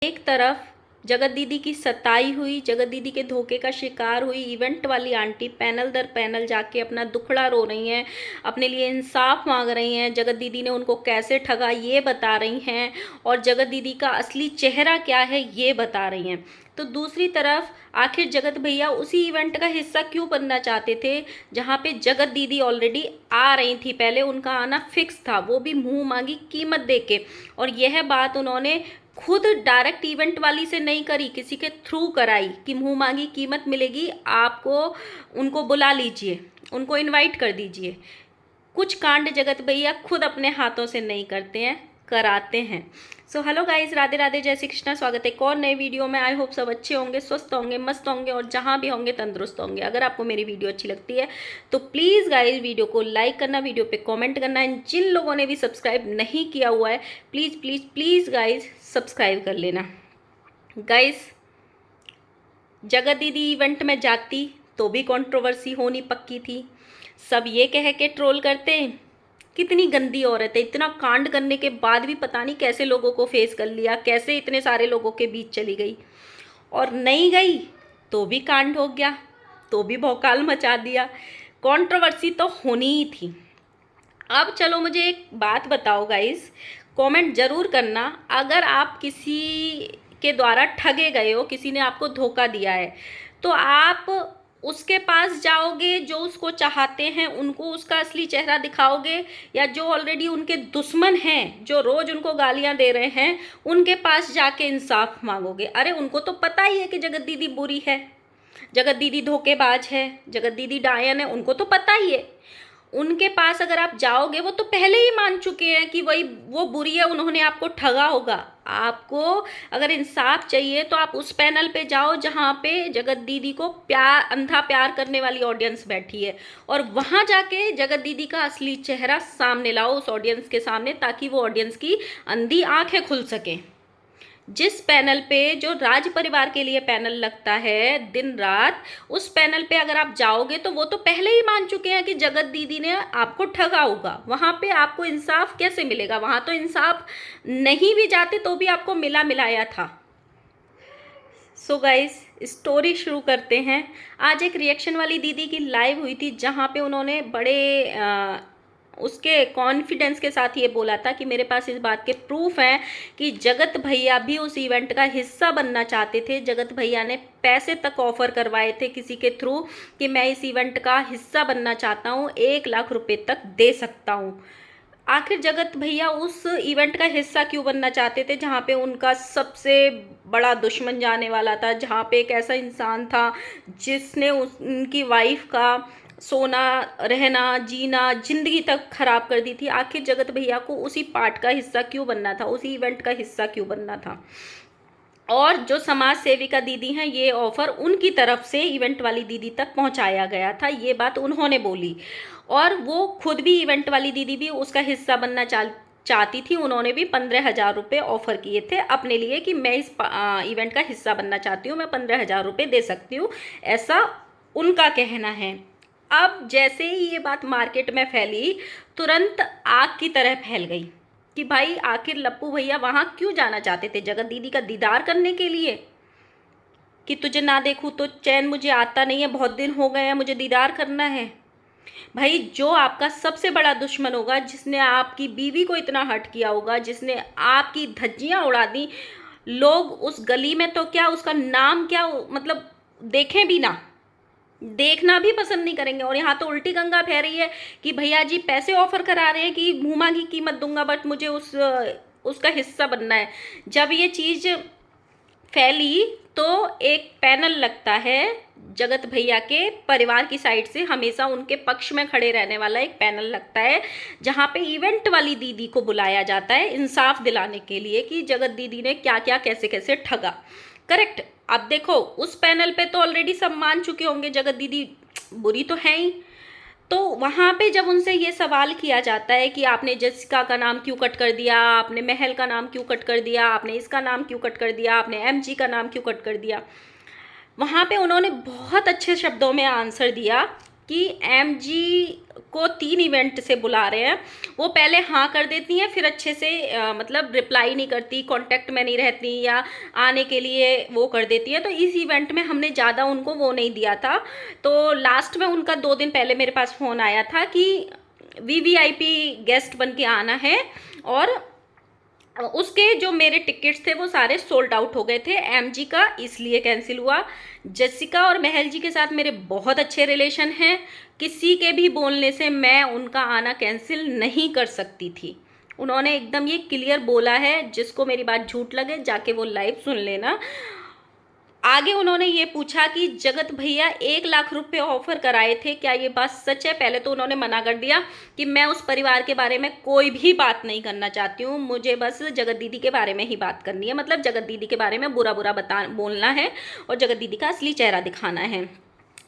एक तरफ जगत दीदी की सताई हुई, जगत दीदी के धोखे का शिकार हुई इवेंट वाली आंटी पैनल दर पैनल जाके अपना दुखड़ा रो रही हैं, अपने लिए इंसाफ मांग रही हैं, जगत दीदी ने उनको कैसे ठगा ये बता रही हैं और जगत दीदी का असली चेहरा क्या है ये बता रही हैं। तो दूसरी तरफ आखिर जगत भैया उसी इवेंट का हिस्सा क्यों बनना चाहते थे जहाँ पे जगत दीदी ऑलरेडी आ रही थी, पहले उनका आना फिक्स था, वो भी मुंह मांगी कीमत देके। और यह बात उन्होंने खुद डायरेक्ट इवेंट वाली से नहीं करी, किसी के थ्रू कराई कि मुंह मांगी कीमत मिलेगी आपको, उनको बुला लीजिए, उनको इनवाइट कर दीजिए। कुछ कांड जगत भैया खुद अपने हाथों से नहीं करते हैं, कराते हैं। So hello guys, Radhe Radhe, जय श्री कृष्णा। स्वागत है एक और नए वीडियो में। आई होप सब अच्छे होंगे, स्वस्थ होंगे, मस्त होंगे और जहाँ भी होंगे तंदुरुस्त होंगे। अगर आपको मेरी वीडियो अच्छी लगती है तो प्लीज़ गाइस वीडियो को लाइक करना, वीडियो पे कमेंट करना है। जिन लोगों ने भी सब्सक्राइब नहीं किया हुआ है please please please guys subscribe कर लेना। गाइस जगत दीदी इवेंट में जाती तो भी कंट्रोवर्सी होनी पक्की थी। सब ये कह के ट्रोल करते कितनी गंदी औरत है, इतना कांड करने के बाद भी पता नहीं कैसे लोगों को फेस कर लिया, कैसे इतने सारे लोगों के बीच चली गई। और नहीं गई तो भी कांड हो गया, तो भी भौकाल मचा दिया। कंट्रोवर्सी तो होनी ही थी। अब चलो मुझे एक बात बताओ गाइस, कमेंट ज़रूर करना, अगर आप किसी के द्वारा ठगे गए हो, किसी ने आपको धोखा दिया है, तो आप उसके पास जाओगे जो उसको चाहते हैं, उनको उसका असली चेहरा दिखाओगे, या जो ऑलरेडी उनके दुश्मन हैं, जो रोज़ उनको गालियां दे रहे हैं, उनके पास जाके इंसाफ मांगोगे? अरे उनको तो पता ही है कि जगत दीदी बुरी है, जगत दीदी धोखेबाज है, जगत दीदी डायन है, उनको तो पता ही है। उनके पास अगर आप जाओगे, वो तो पहले ही मान चुके हैं कि वो बुरी है, उन्होंने आपको ठगा होगा। आपको अगर इंसाफ चाहिए तो आप उस पैनल पे जाओ जहाँ पे जगत दीदी को प्यार, अंधा प्यार करने वाली ऑडियंस बैठी है, और वहाँ जाके जगत दीदी का असली चेहरा सामने लाओ उस ऑडियंस के सामने, ताकि वो ऑडियंस की अंधी आंखें खुल सकें। जिस पैनल पे, जो राज परिवार के लिए पैनल लगता है दिन रात, उस पैनल पे अगर आप जाओगे तो वो तो पहले ही मान चुके हैं कि जगत दीदी ने आपको ठगा होगा। वहाँ पे आपको इंसाफ कैसे मिलेगा? वहाँ तो इंसाफ नहीं भी जाते तो भी आपको मिला मिलाया था। सो गाइस स्टोरी शुरू करते हैं। आज एक रिएक्शन वाली दीदी की लाइव हुई थी जहाँ पे उन्होंने बड़े उसके कॉन्फिडेंस के साथ ये बोला था कि मेरे पास इस बात के प्रूफ हैं कि जगत भैया भी उस इवेंट का हिस्सा बनना चाहते थे। जगत भैया ने पैसे तक ऑफर करवाए थे किसी के थ्रू कि मैं इस इवेंट का हिस्सा बनना चाहता हूँ, 1 लाख रुपए तक दे सकता हूँ। आखिर जगत भैया उस इवेंट का हिस्सा क्यों बनना चाहते थे जहाँ पे उनका सबसे बड़ा दुश्मन जाने वाला था, जहाँ पे एक ऐसा इंसान था जिसने उनकी वाइफ का सोना, रहना, जीना, जिंदगी तक खराब कर दी थी? आखिर जगत भैया को उसी पार्ट का हिस्सा क्यों बनना था, उसी इवेंट का हिस्सा क्यों बनना था? और जो समाज सेविका दीदी हैं, ये ऑफर उनकी तरफ से इवेंट वाली दीदी तक पहुंचाया गया था, ये बात उन्होंने बोली। और वो खुद भी, इवेंट वाली दीदी भी उसका हिस्सा बनना चाहती थी। उन्होंने भी 15,000 रुपये ऑफर किए थे अपने लिए कि मैं इस इवेंट का हिस्सा बनना चाहती हूँ, मैं 15,000 रुपये दे सकती हूँ, ऐसा उनका कहना है। अब जैसे ही ये बात मार्केट में फैली, तुरंत आग की तरह फैल गई कि भाई आखिर लप्पू भैया वहाँ क्यों जाना चाहते थे? जगत दीदी का दीदार करने के लिए, कि तुझे ना देखूँ तो चैन मुझे आता नहीं है, बहुत दिन हो गए हैं, मुझे दीदार करना है। भाई जो आपका सबसे बड़ा दुश्मन होगा, जिसने आपकी बीवी को इतना हर्ट किया होगा, जिसने आपकी धज्जियाँ उड़ा दी, लोग उस गली में तो क्या, उसका नाम क्या, मतलब देखें भी ना, देखना भी पसंद नहीं करेंगे। और यहाँ तो उल्टी गंगा बह रही है कि भैया जी पैसे ऑफर करा रहे हैं कि मुँह मांगी कीमत दूंगा, बट मुझे उसका हिस्सा बनना है। जब ये चीज़ फैली तो एक पैनल लगता है जगत भैया के परिवार की साइड से, हमेशा उनके पक्ष में खड़े रहने वाला एक पैनल लगता है, जहाँ पे इवेंट वाली दीदी को बुलाया जाता है इंसाफ दिलाने के लिए कि जगत दीदी ने क्या क्या कैसे कैसे ठगा। करेक्ट। अब देखो उस पैनल पे तो ऑलरेडी सब मान चुके होंगे जगत दीदी बुरी तो है ही। तो वहाँ पे जब उनसे ये सवाल किया जाता है कि आपने जसिका का नाम क्यों कट कर दिया, आपने महल का नाम क्यों कट कर दिया, आपने इसका नाम क्यों कट कर दिया, आपने एमजी का नाम क्यों कट कर दिया, वहाँ पे उन्होंने बहुत अच्छे शब्दों में आंसर दिया कि एमजी को 3 इवेंट से बुला रहे हैं। वो पहले हाँ कर देती हैं, फिर अच्छे से मतलब रिप्लाई नहीं करती, कांटेक्ट में नहीं रहती, या आने के लिए वो कर देती हैं। तो इस इवेंट में हमने ज़्यादा उनको वो नहीं दिया था। तो लास्ट में उनका 2 दिन पहले मेरे पास फ़ोन आया था कि वीवीआईपी गेस्ट बन के आना है, और उसके जो मेरे टिकट्स थे वो सारे सोल्ड आउट हो गए थे। एमजी का इसलिए कैंसिल हुआ। जसिका और महल जी के साथ मेरे बहुत अच्छे रिलेशन हैं, किसी के भी बोलने से मैं उनका आना कैंसिल नहीं कर सकती थी। उन्होंने एकदम ये क्लियर बोला है, जिसको मेरी बात झूठ लगे जाके वो लाइव सुन लेना। आगे उन्होंने ये पूछा कि जगत भैया 1 लाख रुपए ऑफर कराए थे, क्या ये बात सच है? पहले तो उन्होंने मना कर दिया कि मैं उस परिवार के बारे में कोई भी बात नहीं करना चाहती हूँ, मुझे बस जगत दीदी के बारे में ही बात करनी है, मतलब जगत दीदी के बारे में बुरा बुरा बोलना है और जगत दीदी का असली चेहरा दिखाना है,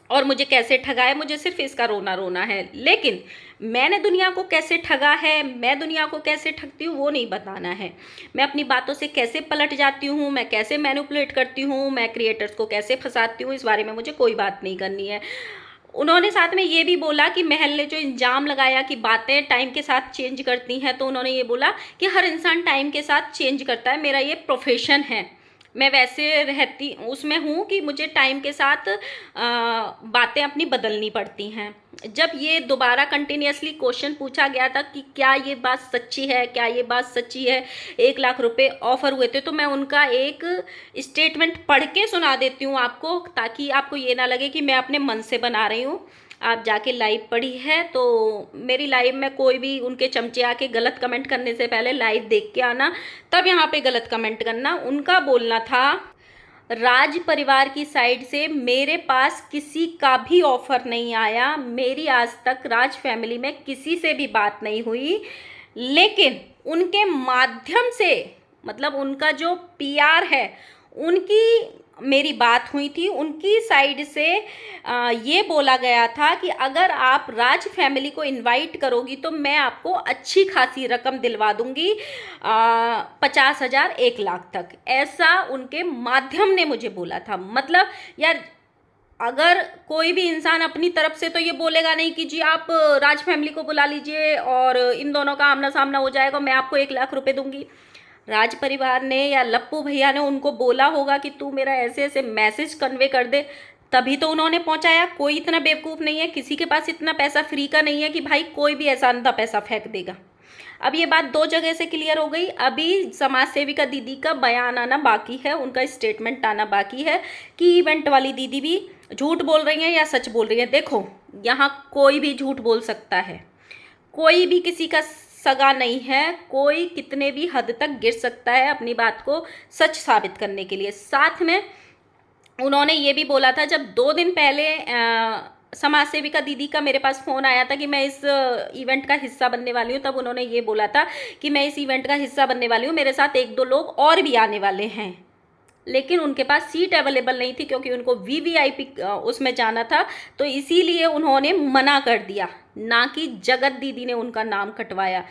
और मुझे कैसे ठगा है, मुझे सिर्फ इसका रोना रोना है। लेकिन मैंने दुनिया को कैसे ठगा है, मैं दुनिया को कैसे ठगती हूँ वो नहीं बताना है। मैं अपनी बातों से कैसे पलट जाती हूँ, मैं कैसे मैनिपुलेट करती हूँ, मैं क्रिएटर्स को कैसे फंसाती हूँ, इस बारे में मुझे कोई बात नहीं करनी है। उन्होंने साथ में ये भी बोला कि महल ने जो इल्ज़ाम लगाया कि बातें टाइम के साथ चेंज करती हैं, तो उन्होंने ये बोला कि हर इंसान टाइम के साथ चेंज करता है, मेरा ये प्रोफेशन है, मैं वैसे रहती उसमें हूँ कि मुझे टाइम के साथ बातें अपनी बदलनी पड़ती हैं। जब ये दोबारा कंटिन्यूसली क्वेश्चन पूछा गया था कि क्या ये बात सच्ची है, क्या ये बात सच्ची है, 1 लाख रुपए ऑफर हुए थे, तो मैं उनका एक स्टेटमेंट पढ़ के सुना देती हूँ आपको, ताकि आपको ये ना लगे कि मैं अपने मन से बना रही हूँ। आप जाके लाइव पढ़ी है तो मेरी लाइव में कोई भी उनके चमचे आके गलत कमेंट करने से पहले लाइव देख के आना, तब यहाँ पे गलत कमेंट करना। उनका बोलना था, राज परिवार की साइड से मेरे पास किसी का भी ऑफर नहीं आया, मेरी आज तक राज फैमिली में किसी से भी बात नहीं हुई, लेकिन उनके माध्यम से, मतलब उनका जो पीआर है उनकी मेरी बात हुई थी। उनकी साइड से ये बोला गया था कि अगर आप राज फैमिली को इनवाइट करोगी तो मैं आपको अच्छी खासी रकम दिलवा दूंगी, 50,000 1 लाख तक, ऐसा उनके माध्यम ने मुझे बोला था। मतलब यार, अगर कोई भी इंसान अपनी तरफ से तो ये बोलेगा नहीं कि जी आप राज फैमिली को बुला लीजिए और इन दोनों का आमना सामना हो जाएगा, मैं आपको 1 लाख रुपए दूंगी। राज परिवार ने या लप्पू भैया ने उनको बोला होगा कि तू मेरा ऐसे ऐसे मैसेज कन्वे कर दे, तभी तो उन्होंने पहुंचाया। कोई इतना बेवकूफ़ नहीं है, किसी के पास इतना पैसा फ्री का नहीं है कि भाई कोई भी ऐसा अंधा पैसा फेंक देगा। अब ये बात 2 जगह से क्लियर हो गई। अभी समाज सेविका दीदी का बयान आना बाकी है, उनका स्टेटमेंट आना बाकी है कि इवेंट वाली दीदी भी झूठ बोल रही हैं या सच बोल रही हैं। देखो, यहाँ कोई भी झूठ बोल सकता है, कोई भी किसी का सगा नहीं है, कोई कितने भी हद तक गिर सकता है अपनी बात को सच साबित करने के लिए। साथ में उन्होंने ये भी बोला था, जब 2 दिन पहले समाज सेविका दीदी का मेरे पास फ़ोन आया था कि मैं इस इवेंट का हिस्सा बनने वाली हूँ, तब उन्होंने ये बोला था कि मैं इस इवेंट का हिस्सा बनने वाली हूँ, मेरे साथ 1-2 लोग और भी आने वाले हैं, लेकिन उनके पास सीट अवेलेबल नहीं थी क्योंकि उनको वीवीआईपी उसमें जाना था, तो इसीलिए उन्होंने मना कर दिया, ना कि जगत दीदी ने उनका नाम कटवाया।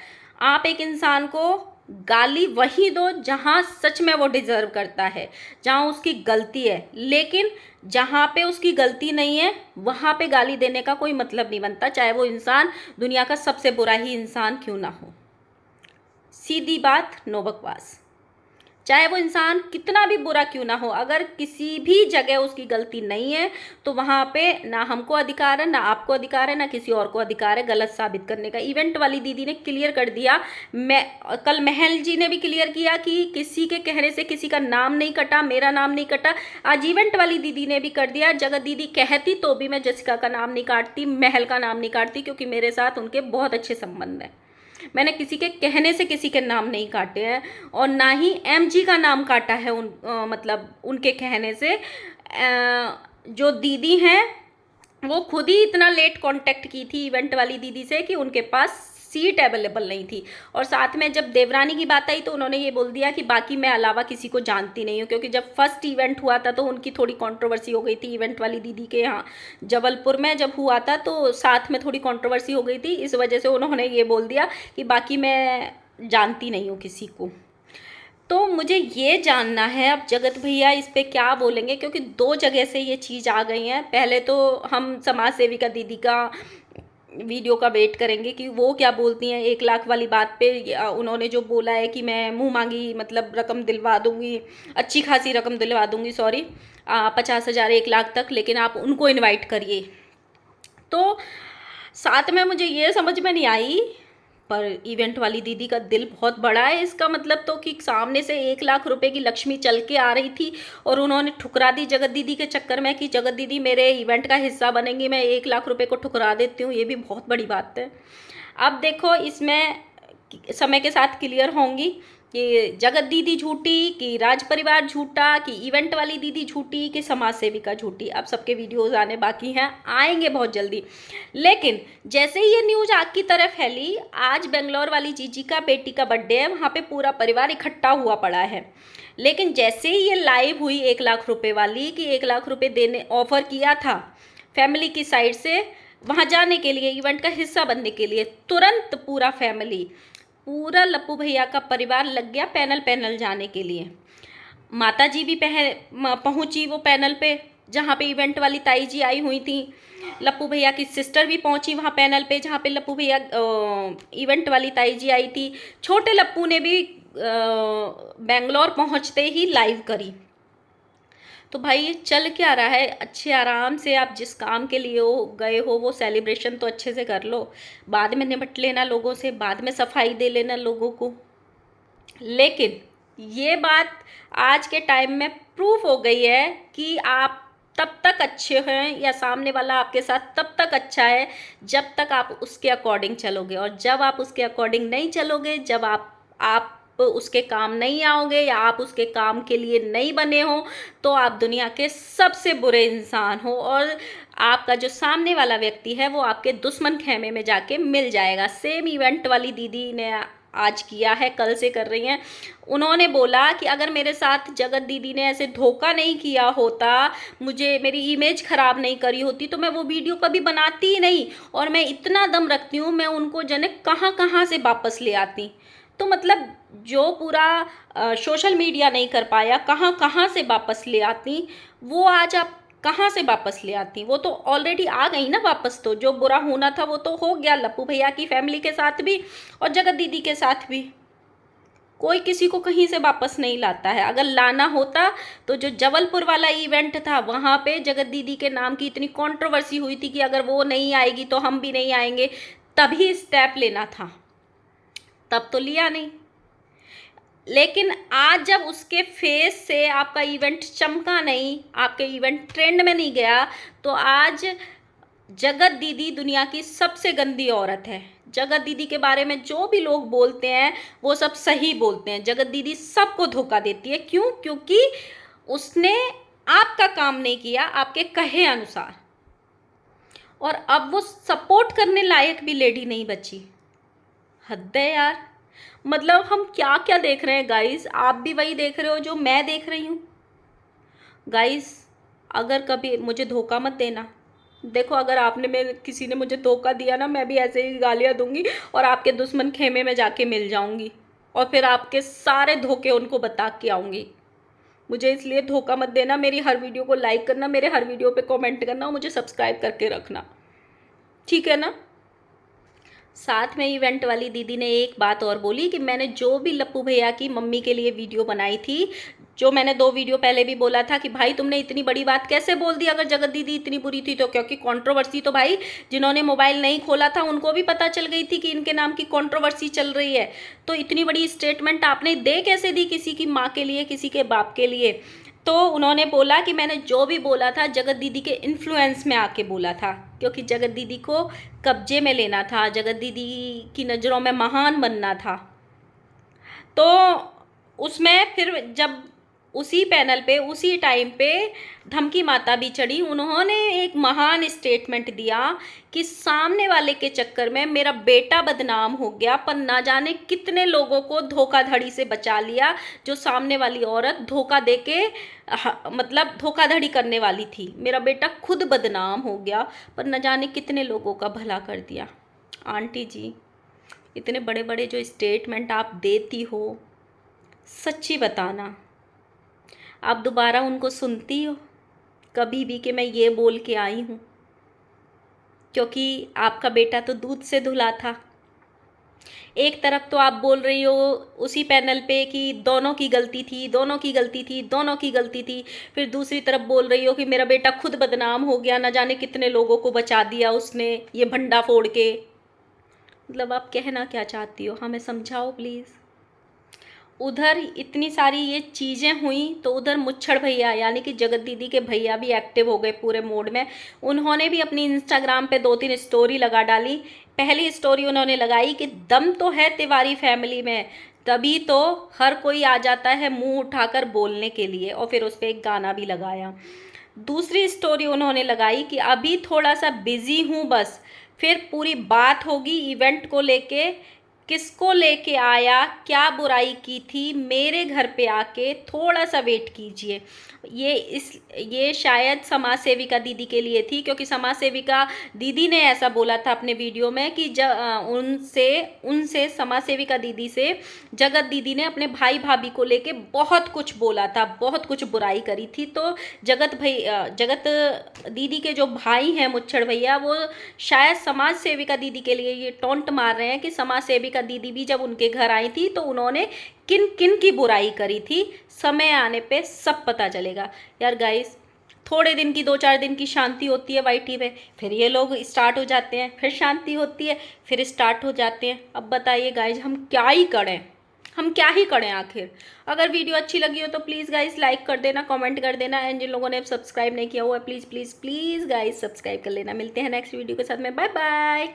आप एक इंसान को गाली वही दो जहाँ सच में वो डिज़र्व करता है, जहाँ उसकी गलती है, लेकिन जहाँ पे उसकी गलती नहीं है वहाँ पे गाली देने का कोई मतलब नहीं बनता, चाहे वो इंसान दुनिया का सबसे बुरा ही इंसान क्यों ना हो। सीधी बात, नो बकवास। चाहे वो इंसान कितना भी बुरा क्यों ना हो, अगर किसी भी जगह उसकी गलती नहीं है तो वहाँ पे ना हमको अधिकार है, ना आपको अधिकार है, ना किसी और को अधिकार है गलत साबित करने का। इवेंट वाली दीदी ने क्लियर कर दिया, मैं कल महल जी ने भी क्लियर किया कि किसी के कहने से किसी का नाम नहीं कटा, मेरा नाम नहीं कटा। आज इवेंट वाली दीदी ने भी कर दिया, जगत दीदी कहती तो भी मैं जसिका का नाम नहीं काटती, महल का नाम नहीं काटती, क्योंकि मेरे साथ उनके बहुत अच्छे संबंध हैं। मैंने किसी के कहने से किसी के नाम नहीं काटे हैं, और ना ही एमजी का नाम काटा है मतलब उनके कहने से। जो दीदी हैं वो खुद ही इतना लेट कांटेक्ट की थी इवेंट वाली दीदी से कि उनके पास सीट अवेलेबल नहीं थी। और साथ में जब देवरानी की बात आई तो उन्होंने ये बोल दिया कि बाकी मैं अलावा किसी को जानती नहीं हूँ, क्योंकि जब फर्स्ट इवेंट हुआ था तो उनकी थोड़ी कंट्रोवर्सी हो गई थी इवेंट वाली दीदी के यहाँ, जबलपुर में जब हुआ था तो साथ में थोड़ी कंट्रोवर्सी हो गई थी, इस वजह से उन्होंने ये बोल दिया कि बाकी मैं जानती नहीं हूँ किसी को। तो मुझे ये जानना है अब जगत भैया इस पे क्या बोलेंगे, क्योंकि दो जगह से ये चीज़ आ गई है। पहले तो हम समाज सेविका दीदी का वीडियो का वेट करेंगे कि वो क्या बोलती हैं 1 लाख वाली बात पे। उन्होंने जो बोला है कि मैं मुंह मांगी मतलब रकम दिलवा दूंगी, अच्छी खासी रकम दिलवा दूंगी, सॉरी 50,000 1 लाख तक, लेकिन आप उनको इनवाइट करिए। तो साथ में मुझे ये समझ में नहीं आई, पर इवेंट वाली दीदी का दिल बहुत बड़ा है। इसका मतलब तो कि सामने से 1 लाख रुपए की लक्ष्मी चल के आ रही थी और उन्होंने ठुकरा दी जगत दीदी के चक्कर में कि जगत दीदी मेरे इवेंट का हिस्सा बनेंगी, मैं 1 लाख रुपए को ठुकरा देती हूँ। ये भी बहुत बड़ी बात है। अब देखो इसमें समय के साथ क्लियर होंगी कि जगत दीदी झूठी, कि राज परिवार झूठा, कि इवेंट वाली दीदी झूठी, कि समाज सेविका झूठी। अब सबके वीडियोस आने बाकी हैं, आएंगे बहुत जल्दी। लेकिन जैसे ही ये न्यूज़ आग की तरह फैली, आज बेंगलोर वाली जीजी का बेटी का बर्थडे है, वहाँ पे पूरा परिवार इकट्ठा हुआ पड़ा है। लेकिन जैसे ही ये लाइव हुई 1 लाख रुपए वाली कि 1 लाख रुपए देने ऑफर किया था फैमिली की साइड से वहाँ जाने के लिए, इवेंट का हिस्सा बनने के लिए, तुरंत पूरा फैमिली, पूरा लप्पू भैया का परिवार लग गया पैनल जाने के लिए। माता जी भी पहुंची वो पैनल पे जहाँ पे इवेंट वाली ताई जी आई हुई थी। लप्पू भैया की सिस्टर भी पहुंची वहाँ पैनल पे जहाँ पे लप्पू भैया इवेंट वाली ताई जी आई थी। छोटे लप्पू ने भी बेंगलोर पहुँचते ही लाइव करी। तो भाई ये चल क्या रहा है, अच्छे आराम से आप जिस काम के लिए हो गए हो वो सेलिब्रेशन तो अच्छे से कर लो, बाद में निपट लेना लोगों से, बाद में सफाई दे लेना लोगों को। लेकिन ये बात आज के टाइम में प्रूफ हो गई है कि आप तब तक अच्छे हैं या सामने वाला आपके साथ तब तक अच्छा है जब तक आप उसके अकॉर्डिंग चलोगे, और जब आप उसके अकॉर्डिंग नहीं चलोगे, जब आप उसके काम नहीं आओगे या आप उसके काम के लिए नहीं बने हो, तो आप दुनिया के सबसे बुरे इंसान हो और आपका जो सामने वाला व्यक्ति है वो आपके दुश्मन खेमे में जाके मिल जाएगा। सेम इवेंट वाली दीदी ने आज किया है, कल से कर रही हैं। उन्होंने बोला कि अगर मेरे साथ जगत दीदी ने ऐसे धोखा नहीं किया होता, मुझे मेरी इमेज खराब नहीं करी होती, तो मैं वो वीडियो कभी बनाती ही नहीं, और मैं इतना दम रखती हूँ मैं उनको जने कहाँ कहाँ से वापस ले आती। तो मतलब जो पूरा सोशल मीडिया नहीं कर पाया, कहाँ कहाँ से वापस ले आती, वो आज आप कहाँ से वापस ले आती। वो तो ऑलरेडी आ गई ना वापस। तो जो बुरा होना था वो तो हो गया, लप्पू भैया की फैमिली के साथ भी और जगत दीदी के साथ भी। कोई किसी को कहीं से वापस नहीं लाता है। अगर लाना होता तो जो जबलपुर वाला इवेंट था वहाँ पे जगत दीदी के नाम की इतनी कंट्रोवर्सी हुई थी कि अगर वो नहीं आएगी तो हम भी नहीं आएंगे, तभी स्टेप लेना था, तब तो लिया नहीं। लेकिन आज जब उसके फेस से आपका इवेंट चमका नहीं, आपके इवेंट ट्रेंड में नहीं गया, तो आज जगत दीदी दुनिया की सबसे गंदी औरत है। जगत दीदी के बारे में जो भी लोग बोलते हैं वो सब सही बोलते हैं। जगत दीदी सबको धोखा देती है। क्यों? क्योंकि उसने आपका काम नहीं किया आपके कहे अनुसार, और अब वो सपोर्ट करने लायक भी लेडी नहीं बची। हद है यार। मतलब हम क्या क्या देख रहे हैं गाइस, आप भी वही देख रहे हो जो मैं देख रही हूँ। गाइस अगर कभी मुझे धोखा मत देना। देखो अगर आपने मेरे किसी ने मुझे धोखा दिया ना, मैं भी ऐसे ही गालियाँ दूंगी और आपके दुश्मन खेमे में जाके मिल जाऊंगी और फिर आपके सारे धोखे उनको बता के आऊँगी। मुझे इसलिए धोखा मत देना। मेरी हर वीडियो को लाइक करना, मेरे हर वीडियो पे कमेंट करना और मुझे सब्सक्राइब करके रखना, ठीक है ना। साथ में इवेंट वाली दीदी ने एक बात और बोली कि मैंने जो भी लप्पू भैया की मम्मी के लिए वीडियो बनाई थी, जो मैंने 2 वीडियो पहले भी बोला था कि भाई तुमने इतनी बड़ी बात कैसे बोल दी अगर जगत दीदी इतनी बुरी थी तो, क्योंकि कंट्रोवर्सी तो भाई जिन्होंने मोबाइल नहीं खोला था उनको भी पता चल गई थी कि इनके नाम की कंट्रोवर्सी चल रही है। तो इतनी बड़ी स्टेटमेंट आपने दे कैसे दी किसी की माँ के लिए, किसी के बाप के लिए। तो उन्होंने बोला कि मैंने जो भी बोला था जगत दीदी के इन्फ्लुएंस में आके बोला था, क्योंकि जगत दीदी को कब्जे में लेना था, जगत दीदी की नज़रों में महान बनना था। तो उसमें फिर जब उसी पैनल पे उसी टाइम पे धमकी माता भी चढ़ी, उन्होंने एक महान स्टेटमेंट दिया कि सामने वाले के चक्कर में मेरा बेटा बदनाम हो गया, पर ना जाने कितने लोगों को धोखाधड़ी से बचा लिया। जो सामने वाली औरत धोखा देके मतलब धोखाधड़ी करने वाली थी, मेरा बेटा खुद बदनाम हो गया, पर न जाने कितने लोगों का भला कर दिया। आंटी जी इतने बड़े बड़े जो स्टेटमेंट आप देती हो, सच्ची बताना, आप दोबारा उनको सुनती हो कभी भी कि मैं ये बोल के आई हूँ? क्योंकि आपका बेटा तो दूध से धुला था। एक तरफ तो आप बोल रही हो उसी पैनल पे कि दोनों की गलती थी, दोनों की गलती थी, दोनों की गलती थी। फिर दूसरी तरफ बोल रही हो कि मेरा बेटा खुद बदनाम हो गया, ना जाने कितने लोगों को बचा दिया उसने ये भंडा फोड़ के। मतलब आप कहना क्या चाहती हो, हमें समझाओ प्लीज़। उधर इतनी सारी ये चीज़ें हुई तो उधर मुच्छड़ भैया यानी कि जगत दीदी के भैया भी एक्टिव हो गए पूरे मोड में। उन्होंने भी अपनी इंस्टाग्राम पे 2-3 स्टोरी लगा डाली। पहली स्टोरी उन्होंने लगाई कि दम तो है तिवारी फैमिली में, तभी तो हर कोई आ जाता है मुंह उठाकर बोलने के लिए, और फिर उस पर एक गाना भी लगाया। दूसरी स्टोरी उन्होंने लगाई कि अभी थोड़ा सा बिजी हूँ बस, फिर पूरी बात होगी इवेंट को लेके, किसको लेके आया, क्या बुराई की थी, मेरे घर पे आके थोड़ा सा वेट कीजिए। ये शायद समाज सेविका दीदी के लिए थी, क्योंकि समाज सेविका दीदी ने ऐसा बोला था अपने वीडियो में कि उनसे उनसे समाज सेविका दीदी से जगत दीदी ने अपने भाई भाभी को लेके बहुत कुछ बोला था, बहुत कुछ बुराई करी थी। तो जगत दीदी के जो भाई हैं मुच्छड़ भैया, वो शायद समाज सेविका दीदी के लिए ये टॉन्ट मार रहे हैं कि समाज सेविका दीदी भी जब उनके घर आई थी तो उन्होंने किन किन की बुराई करी थी, समय आने पे सब पता चलेगा। यार गाइस, थोड़े दिन की 2-4 दिन की शांति होती है वाईटी में, फिर ये लोग स्टार्ट हो जाते हैं, फिर शांति होती है, फिर स्टार्ट हो जाते हैं। अब बताइए गाइज, हम क्या ही करें, हम क्या ही करें आखिर। अगर वीडियो अच्छी लगी हो तो प्लीज़ गाइज लाइक कर देना, कमेंट कर देना, एंड जिन लोगों ने अब सब्सक्राइब नहीं किया हुआ है please please please guys subscribe कर लेना। मिलते हैं नेक्स्ट वीडियो के साथ में, बाय बाय।